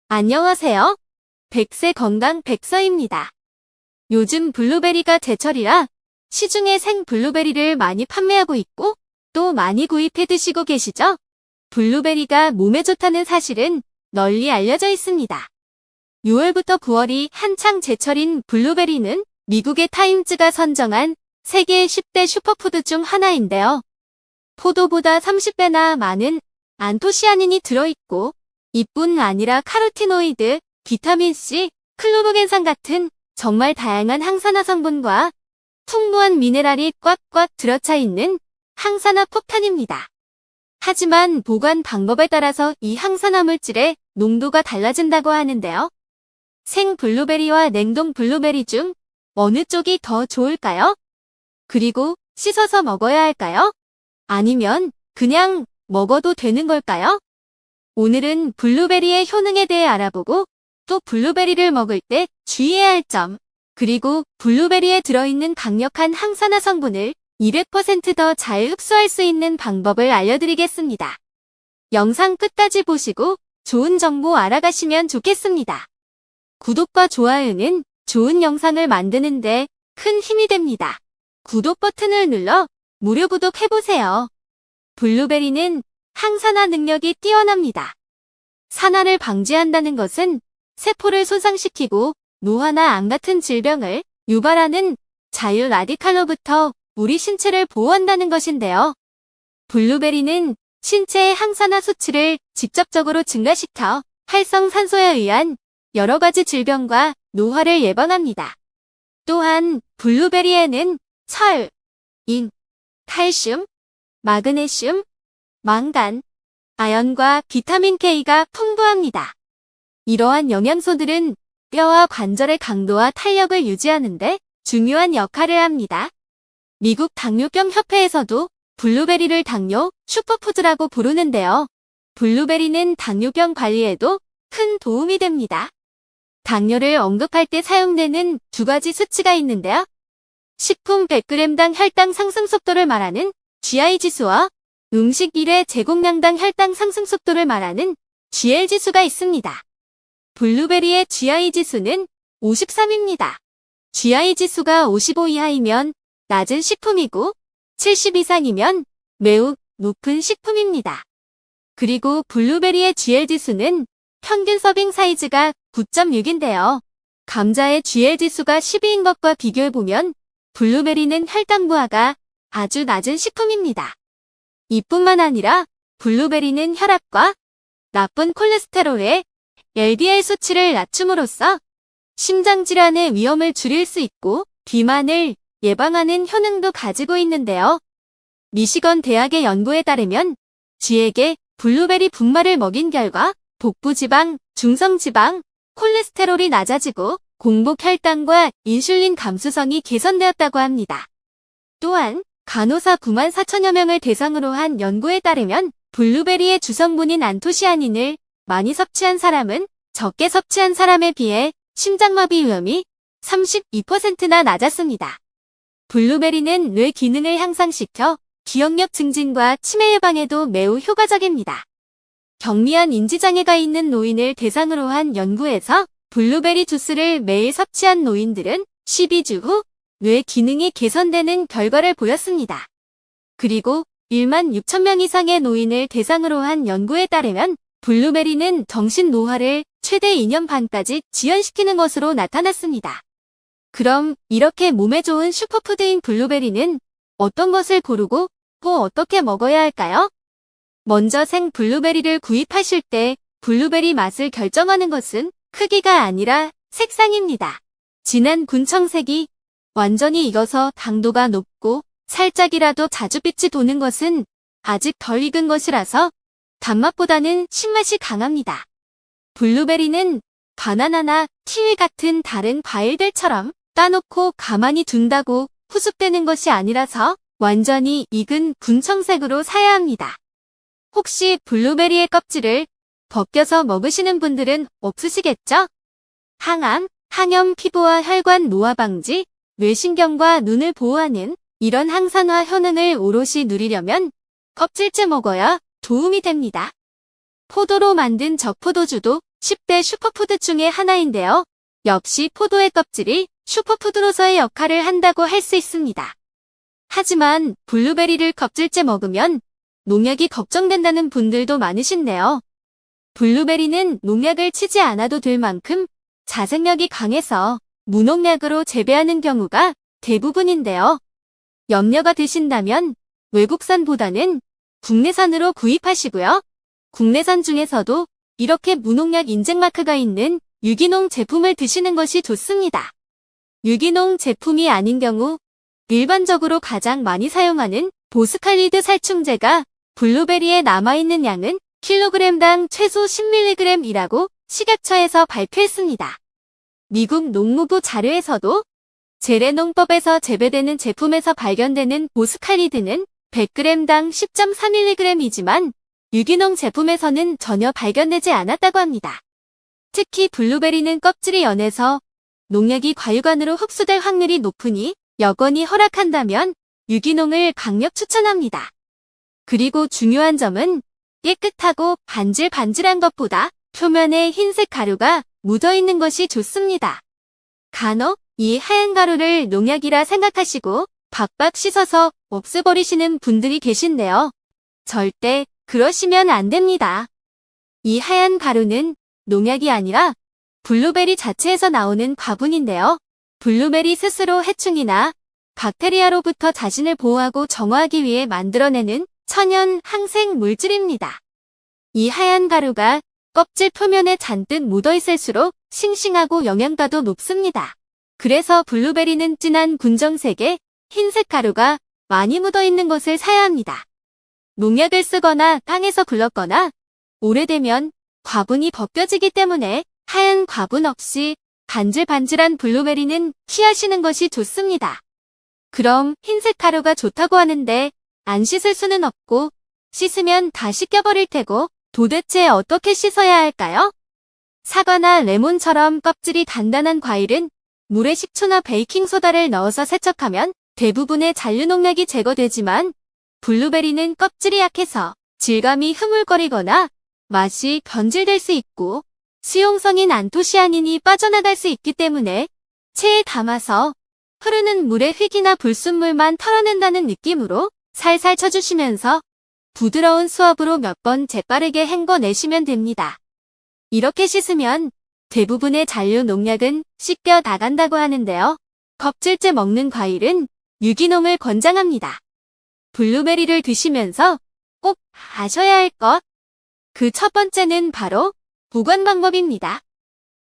안녕하세요. 백세 건강 백서입니다. 요즘 블루베리가 제철이라 시중에 생 블루베리를 많이 판매하고 있고 또 많이 구입해 드시고 계시죠? 블루베리가 몸에 좋다는 사실은 널리 알려져 있습니다. 6월부터 9월이 한창 제철인 블루베리는 미국의 타임즈가 선정한 세계 10대 슈퍼푸드 중 하나인데요. 포도보다 30배나 많은 안토시아닌이 들어있고 이뿐 아니라 카로티노이드, 비타민C, 클로로겐산 같은 정말 다양한 항산화 성분과 풍부한 미네랄이 꽉꽉 들어차 있는 항산화 폭탄입니다. 하지만 보관 방법에 따라서 이 항산화 물질의 농도가 달라진다고 하는데요. 생 블루베리와 냉동 블루베리 중 어느 쪽이 더 좋을까요? 그리고 씻어서 먹어야 할까요? 아니면 그냥 먹어도 되는 걸까요? 오늘은 블루베리의 효능에 대해 알아보고 또 블루베리를 먹을 때 주의해야 할 점, 그리고 블루베리에 들어있는 강력한 항산화 성분을 200% 더 잘 흡수할 수 있는 방법을 알려드리겠습니다. 영상 끝까지 보시고 좋은 정보 알아가시면 좋겠습니다. 구독과 좋아요는 좋은 영상을 만드는데 큰 힘이 됩니다. 구독 버튼을 눌러 무료 구독해보세요. 블루베리는 항산화 능력이 뛰어납니다. 산화를 방지한다는 것은 세포를 손상시키고 노화나 암 같은 질병을 유발하는 자유 라디칼로부터 우리 신체를 보호한다는 것인데요. 블루베리는 신체의 항산화 수치를 직접적으로 증가시켜 활성산소에 의한 여러 가지 질병과 노화를 예방합니다. 또한 블루베리에는 철, 인, 칼슘, 마그네슘, 망간, 아연과 비타민 K가 풍부합니다. 이러한 영양소들은 뼈와 관절의 강도와 탄력을 유지하는데 중요한 역할을 합니다. 미국 당뇨병 협회에서도 블루베리를 당뇨 슈퍼푸드라고 부르는데요. 블루베리는 당뇨병 관리에도 큰 도움이 됩니다. 당뇨를 언급할 때 사용되는 두 가지 수치가 있는데요. 식품 100g당 혈당 상승 속도를 말하는 GI 지수와 음식 1회 제공량당 혈당 상승 속도를 말하는 GL 지수가 있습니다. 블루베리의 GI 지수는 53입니다. GI 지수가 55 이하이면 낮은 식품이고 70 이상이면 매우 높은 식품입니다. 그리고 블루베리의 GL 지수는 평균 서빙 사이즈가 9.6인데요. 감자의 GL 지수가 12인 것과 비교해보면 블루베리는 혈당 부하가 아주 낮은 식품입니다. 이뿐만 아니라 블루베리는 혈압과 나쁜 콜레스테롤의 LDL 수치를 낮춤으로써 심장질환의 위험을 줄일 수 있고 비만을 예방하는 효능도 가지고 있는데요. 미시건 대학의 연구에 따르면 쥐에게 블루베리 분말을 먹인 결과 복부지방, 중성지방, 콜레스테롤이 낮아지고 공복 혈당과 인슐린 감수성이 개선되었다고 합니다. 또한 간호사 9만 4천여 명을 대상으로 한 연구에 따르면 블루베리의 주성분인 안토시아닌을 많이 섭취한 사람은 적게 섭취한 사람에 비해 심장마비 위험이 32%나 낮았습니다. 블루베리는 뇌 기능을 향상시켜 기억력 증진과 치매 예방에도 매우 효과적입니다. 경미한 인지장애가 있는 노인을 대상으로 한 연구에서 블루베리 주스를 매일 섭취한 노인들은 12주 후 뇌 기능이 개선되는 결과를 보였습니다. 그리고 1만 6천 명 이상의 노인을 대상으로 한 연구에 따르면 블루베리는 정신 노화를 최대 2년 반까지 지연시키는 것으로 나타났습니다. 그럼 이렇게 몸에 좋은 슈퍼푸드인 블루베리는 어떤 것을 고르고 또 어떻게 먹어야 할까요? 먼저 생 블루베리를 구입하실 때 블루베리 맛을 결정하는 것은 크기가 아니라 색상입니다. 진한 군청색이 완전히 익어서 당도가 높고 살짝이라도 자줏빛이 도는 것은 아직 덜 익은 것이라서 단맛보다는 신맛이 강합니다. 블루베리는 바나나나 키위 같은 다른 과일들처럼 따놓고 가만히 둔다고 후숙되는 것이 아니라서 완전히 익은 군청색으로 사야 합니다. 혹시 블루베리의 껍질을 벗겨서 먹으시는 분들은 없으시겠죠? 항암, 항염 피부와 혈관 노화 방지, 뇌신경과 눈을 보호하는 이런 항산화 효능을 오롯이 누리려면 껍질째 먹어야 도움이 됩니다. 포도로 만든 적포도주도 10대 슈퍼푸드 중에 하나인데요. 역시 포도의 껍질이 슈퍼푸드로서의 역할을 한다고 할 수 있습니다. 하지만 블루베리를 껍질째 먹으면 농약이 걱정된다는 분들도 많으신데요. 블루베리는 농약을 치지 않아도 될 만큼 자생력이 강해서 무농약으로 재배하는 경우가 대부분인데요. 염려가 되신다면 외국산보다는 국내산으로 구입하시고요. 국내산 중에서도 이렇게 무농약 인증 마크가 있는 유기농 제품을 드시는 것이 좋습니다. 유기농 제품이 아닌 경우 일반적으로 가장 많이 사용하는 보스칼리드 살충제가 블루베리에 남아있는 양은 킬로그램당 최소 10mg이라고 식약처에서 발표했습니다. 미국 농무부 자료에서도 재래농법에서 재배되는 제품에서 발견되는 보스칼리드는 100g당 10.4mg이지만 유기농 제품에서는 전혀 발견되지 않았다고 합니다. 특히 블루베리는 껍질이 연해서 농약이 과육안으로 흡수될 확률이 높으니 여건이 허락한다면 유기농을 강력 추천합니다. 그리고 중요한 점은 깨끗하고 반질반질한 것보다 표면에 흰색 가루가 묻어있는 것이 좋습니다. 간혹 이 하얀 가루를 농약이라 생각하시고 박박 씻어서 없애버리시는 분들이 계신데요. 절대 그러시면 안 됩니다. 이 하얀 가루는 농약이 아니라 블루베리 자체에서 나오는 과분인데요. 블루베리 스스로 해충이나 박테리아로부터 자신을 보호하고 정화하기 위해 만들어내는 천연 항생 물질입니다. 이 하얀 가루가 껍질 표면에 잔뜩 묻어있을수록 싱싱하고 영양가도 높습니다. 그래서 블루베리는 진한 군정색의 흰색 가루가 많이 묻어있는 것을 사야 합니다. 농약을 쓰거나 땅에서 굴렀거나 오래되면 과분이 벗겨지기 때문에 하얀 과분 없이 반질반질한 블루베리는 피하시는 것이 좋습니다. 그럼 흰색 가루가 좋다고 하는데 안 씻을 수는 없고 씻으면 다 씻겨버릴 테고 도대체 어떻게 씻어야 할까요? 사과나 레몬처럼 껍질이 단단한 과일은 물에 식초나 베이킹소다를 넣어서 세척하면 대부분의 잔류농약이 제거되지만 블루베리는 껍질이 약해서 질감이 흐물거리거나 맛이 변질될 수 있고 수용성인 안토시아닌이 빠져나갈 수 있기 때문에 체에 담아서 흐르는 물에 흙이나 불순물만 털어낸다는 느낌으로 살살 쳐주시면서 부드러운 수압으로 몇 번 재빠르게 헹궈내시면 됩니다. 이렇게 씻으면 대부분의 잔류 농약은 씻겨 나간다고 하는데요. 껍질째 먹는 과일은 유기농을 권장합니다. 블루베리를 드시면서 꼭 아셔야 할 것. 그 첫 번째는 바로 보관 방법입니다.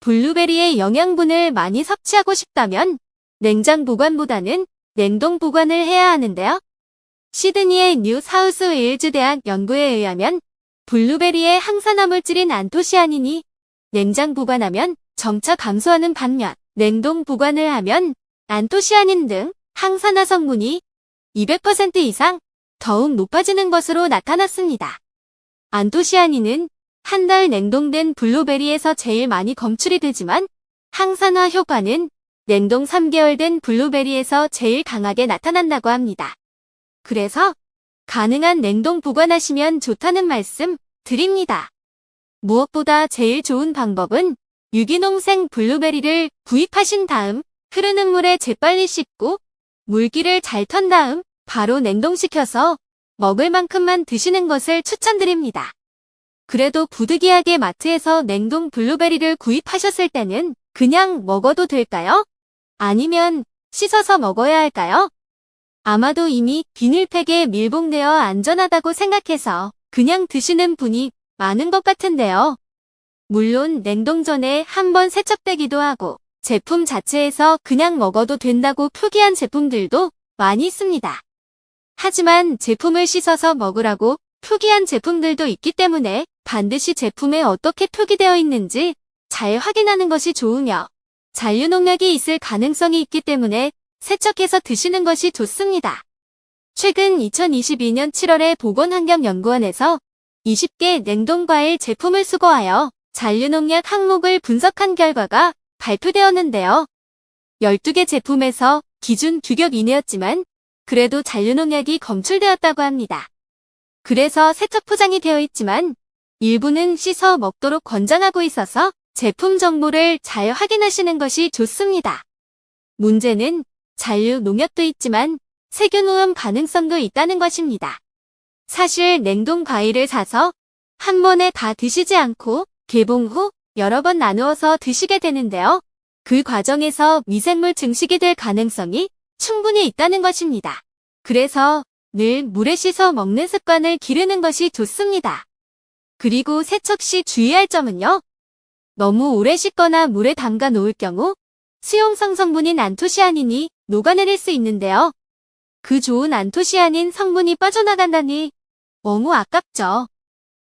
블루베리의 영양분을 많이 섭취하고 싶다면 냉장 보관보다는 냉동 보관을 해야 하는데요. 시드니의 뉴 사우스 웨일즈 대학 연구에 의하면 블루베리의 항산화 물질인 안토시아닌이 냉장 보관하면 점차 감소하는 반면 냉동 보관을 하면 안토시아닌 등 항산화 성분이 200% 이상 더욱 높아지는 것으로 나타났습니다. 안토시아닌은 한 달 냉동된 블루베리에서 제일 많이 검출이 되지만 항산화 효과는 냉동 3개월 된 블루베리에서 제일 강하게 나타난다고 합니다. 그래서 가능한 냉동 보관하시면 좋다는 말씀 드립니다. 무엇보다 제일 좋은 방법은 유기농생 블루베리를 구입하신 다음 흐르는 물에 재빨리 씻고 물기를 잘 턴 다음 바로 냉동시켜서 먹을 만큼만 드시는 것을 추천드립니다. 그래도 부득이하게 마트에서 냉동 블루베리를 구입하셨을 때는 그냥 먹어도 될까요? 아니면 씻어서 먹어야 할까요? 아마도 이미 비닐팩에 밀봉되어 안전하다고 생각해서 그냥 드시는 분이 많은 것 같은데요. 물론 냉동 전에 한번 세척되기도 하고 제품 자체에서 그냥 먹어도 된다고 표기한 제품들도 많이 있습니다. 하지만 제품을 씻어서 먹으라고 표기한 제품들도 있기 때문에 반드시 제품에 어떻게 표기되어 있는지 잘 확인하는 것이 좋으며 잔류농약이 있을 가능성이 있기 때문에 세척해서 드시는 것이 좋습니다. 최근 2022년 7월에 보건환경연구원에서 20개 냉동과일 제품을 수거하여 잔류농약 항목을 분석한 결과가 발표되었는데요. 12개 제품에서 기준 규격 이내였지만 그래도 잔류농약이 검출되었다고 합니다. 그래서 세척 포장이 되어 있지만 일부는 씻어 먹도록 권장하고 있어서 제품 정보를 잘 확인하시는 것이 좋습니다. 문제는 잔류 농약도 있지만 세균오염 가능성도 있다는 것입니다. 사실 냉동 과일을 사서 한 번에 다 드시지 않고 개봉 후 여러 번 나누어서 드시게 되는데요. 그 과정에서 미생물 증식이 될 가능성이 충분히 있다는 것입니다. 그래서 늘 물에 씻어 먹는 습관을 기르는 것이 좋습니다. 그리고 세척 시 주의할 점은요. 너무 오래 씻거나 물에 담가 놓을 경우 수용성 성분인 안토시아닌이 녹아내릴 수 있는데요. 그 좋은 안토시아닌 성분이 빠져나간다니 너무 아깝죠.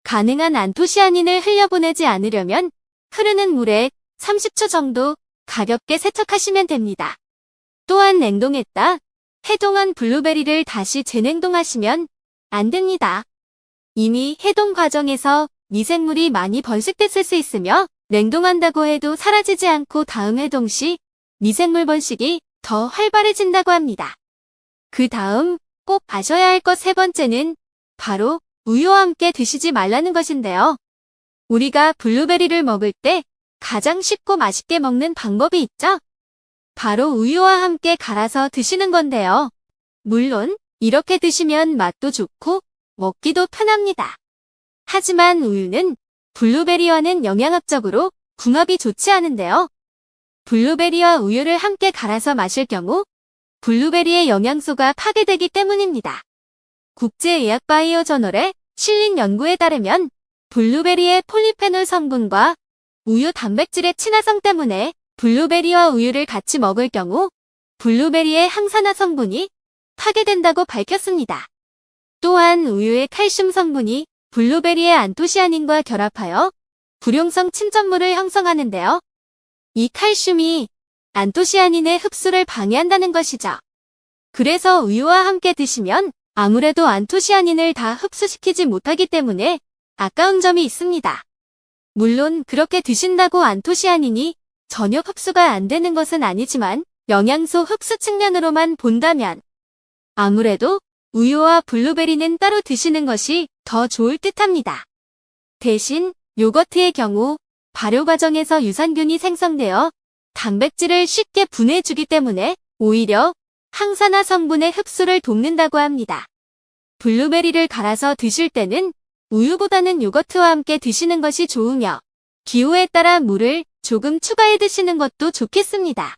가능한 안토시아닌을 흘려보내지 않으려면 흐르는 물에 30초 정도 가볍게 세척하시면 됩니다. 또한 냉동했다 해동한 블루베리를 다시 재냉동하시면 안 됩니다. 이미 해동 과정에서 미생물이 많이 번식됐을 수 있으며 냉동한다고 해도 사라지지 않고 다음 해동 시 미생물 번식이 더 활발해진다고 합니다. 그 다음 꼭 아셔야 할 것 세 번째는 바로 우유와 함께 드시지 말라는 것인데요. 우리가 블루베리를 먹을 때 가장 쉽고 맛있게 먹는 방법이 있죠? 바로 우유와 함께 갈아서 드시는 건데요. 물론 이렇게 드시면 맛도 좋고 먹기도 편합니다. 하지만 우유는 블루베리와는 영양학적으로 궁합이 좋지 않은데요. 블루베리와 우유를 함께 갈아서 마실 경우 블루베리의 영양소가 파괴되기 때문입니다. 국제의학바이오 저널에 실린 연구에 따르면 블루베리의 폴리페놀 성분과 우유 단백질의 친화성 때문에 블루베리와 우유를 같이 먹을 경우 블루베리의 항산화 성분이 파괴된다고 밝혔습니다. 또한 우유의 칼슘 성분이 블루베리의 안토시아닌과 결합하여 불용성 침전물을 형성하는데요. 이 칼슘이 안토시아닌의 흡수를 방해한다는 것이죠. 그래서 우유와 함께 드시면 아무래도 안토시아닌을 다 흡수시키지 못하기 때문에 아까운 점이 있습니다. 물론 그렇게 드신다고 안토시아닌이 전혀 흡수가 안 되는 것은 아니지만 영양소 흡수 측면으로만 본다면 아무래도 우유와 블루베리는 따로 드시는 것이 더 좋을 듯합니다. 대신 요거트의 경우 발효 과정에서 유산균이 생성되어 단백질을 쉽게 분해주기 때문에 오히려 항산화 성분의 흡수를 돕는다고 합니다. 블루베리를 갈아서 드실 때는 우유보다는 요거트와 함께 드시는 것이 좋으며 기호에 따라 물을 조금 추가해 드시는 것도 좋겠습니다.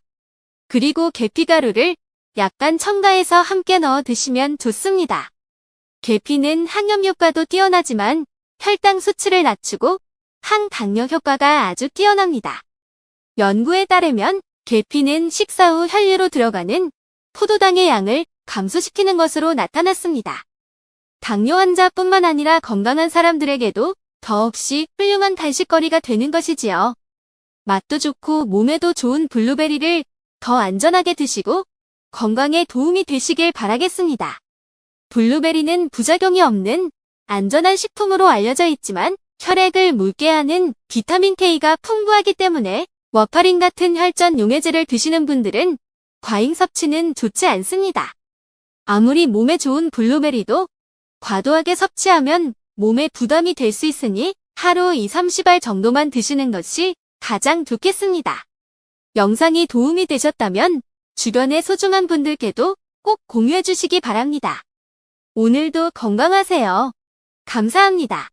그리고 계피가루를 약간 첨가해서 함께 넣어 드시면 좋습니다. 계피는 항염 효과도 뛰어나지만 혈당 수치를 낮추고 항당뇨 효과가 아주 뛰어납니다. 연구에 따르면 계피는 식사 후 혈류로 들어가는 포도당의 양을 감소시키는 것으로 나타났습니다. 당뇨 환자뿐만 아니라 건강한 사람들에게도 더없이 훌륭한 간식거리가 되는 것이지요. 맛도 좋고 몸에도 좋은 블루베리를 더 안전하게 드시고 건강에 도움이 되시길 바라겠습니다. 블루베리는 부작용이 없는 안전한 식품으로 알려져 있지만 혈액을 묽게 하는 비타민 K가 풍부하기 때문에 워파린 같은 혈전 용해제를 드시는 분들은 과잉 섭취는 좋지 않습니다. 아무리 몸에 좋은 블루베리도 과도하게 섭취하면 몸에 부담이 될 수 있으니 하루 2-30알 정도만 드시는 것이 가장 좋겠습니다. 영상이 도움이 되셨다면 주변의 소중한 분들께도 꼭 공유해 주시기 바랍니다. 오늘도 건강하세요. 감사합니다.